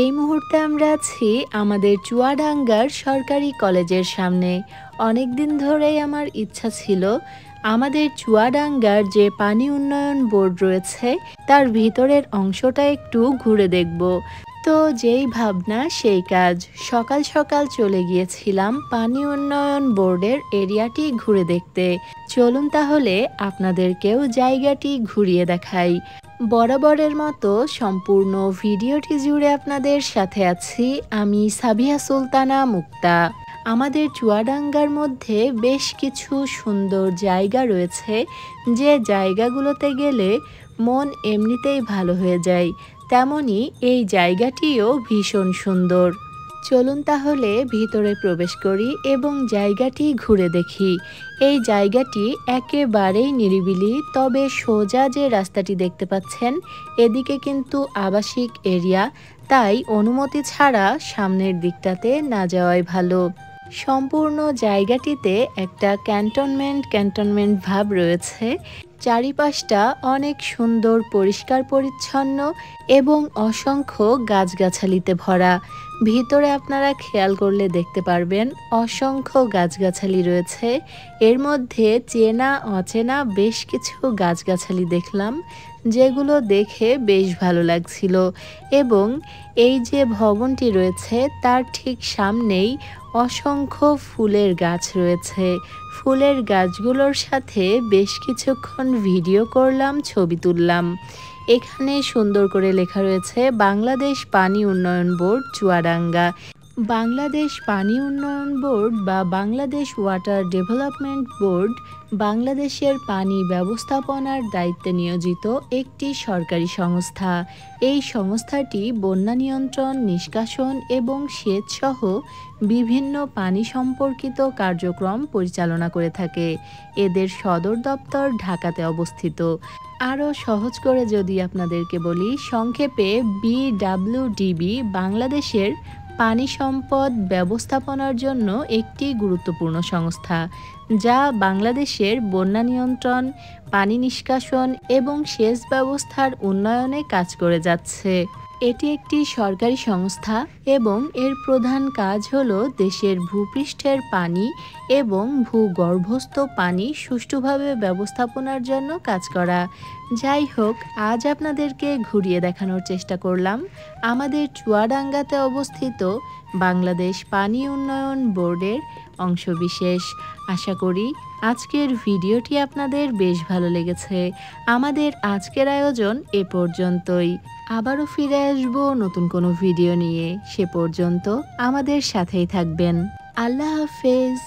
এই মুহূর্তে আমরা আছি আমাদের চুয়াডাঙ্গার সরকারি কলেজের সামনে। অনেক দিন ধরেই আমার ইচ্ছা ছিল আমাদের চুয়াডাঙ্গার যে পানি উন্নয়ন বোর্ড রয়েছে তার ভিতরের অংশটা একটু ঘুরে দেখব। তো যেই ভাবনা সেই কাজ, সকাল সকাল চলে গিয়েছিলাম পানি উন্নয়ন বোর্ডের এরিয়াটি ঘুরে দেখতে। চলুন তাহলে আপনাদেরকেও জায়গাটি ঘুরিয়ে দেখাই। বরাবরের মতো সম্পূর্ণ ভিডিওটি জুড়ে আপনাদের সাথে আছি আমি সাবিহা সুলতানা মুক্তা। আমাদের চুয়াডাঙ্গার মধ্যে বেশ কিছু সুন্দর জায়গা রয়েছে, যে জায়গাগুলোতে গেলে মন এমনিতেই ভালো হয়ে যায়। তেমনি এই জায়গাটিও ভীষণ সুন্দর। চলুন তাহলে ভিতরে প্রবেশ করি এবং জায়গাটি ঘুরে দেখি। এই জায়গাটি একেবারেই নিরিবিলি, তবে সোজা যে রাস্তাটি দেখতে পাচ্ছেন এদিকে কিন্তু আবাসিক এরিয়া, তাই অনুমতি ছাড়া সামনের দিকটাতে না যাওয়াই ভালো। সম্পূর্ণ জায়গাটিতে একটা ক্যান্টনমেন্ট ভাব রয়েছে। চারিপাশটা অনেক সুন্দর, পরিষ্কার পরিচ্ছন্ন এবং অসংখ্য গাছগাছালিতে ভরা। ভিতরে আপনারা খেয়াল করলে দেখতে পারবেন অসংখ্য গাছগাছালি রয়েছে। এর মধ্যে চেনা অচেনা বেশ কিছু গাছগাছালি দেখলাম, যেগুলো দেখে বেশ ভালো লাগছিল। এবং এই যে ভবনটি রয়েছে তার ঠিক সামনেই অসংখ্য ফুলের গাছ রয়েছে। ফুলের গাছগুলোর সাথে বেশ কিছুক্ষণ ভিডিও করলাম, ছবি তুললাম। এখানে সুন্দর করে লেখা রয়েছে বাংলাদেশ পানি উন্নয়ন বোর্ড চুয়াডাঙ্গা। বাংলাদেশ পানি উন্নয়ন বোর্ড বা বাংলাদেশ ওয়াটার ডেভেলপমেন্ট বোর্ড বাংলাদেশের পানি ব্যবস্থাপনার দায়িত্বে নিয়োজিত একটি সরকারি সংস্থা। এই সংস্থাটি বন্যা নিয়ন্ত্রণ, নিষ্কাশন এবং সেচ সহ বিভিন্ন পানি সম্পর্কিত কার্যক্রম পরিচালনা করে থাকে। এদের সদর দপ্তর ঢাকাতে অবস্থিত। আরও সহজ করে যদি আপনাদেরকে বলি, সংক্ষেপে BWDB বাংলাদেশের পানি সম্পদ ব্যবস্থাপনার জন্য একটি গুরুত্বপূর্ণ সংস্থা, যা বাংলাদেশের বন্যা নিয়ন্ত্রণ, পানি নিষ্কাশন এবং সেচ ব্যবস্থার উন্নয়নে কাজ করে যাচ্ছে। এটি একটি সরকারি সংস্থা এবং এর প্রধান কাজ হল দেশের ভূপৃষ্ঠের পানি এবং ভূগর্ভস্থ পানি সুষ্ঠুভাবে ব্যবস্থাপনার জন্য কাজ করা। যাই হোক, আজ আপনাদেরকে ঘুরিয়ে দেখানোর চেষ্টা করলাম আমাদের চুয়াডাঙ্গাতে অবস্থিত বাংলাদেশ পানি উন্নয়ন বোর্ডের অংশবিশেষ। আশা করি আজকের ভিডিওটি আপনাদের বেশ ভালো লেগেছে। আমাদের আজকের আয়োজন এ পর্যন্তই। আবারও ফিরে আসবো নতুন কোনো ভিডিও নিয়ে। সে পর্যন্ত আমাদের সাথেই থাকবেন। আল্লাহ হাফেজ।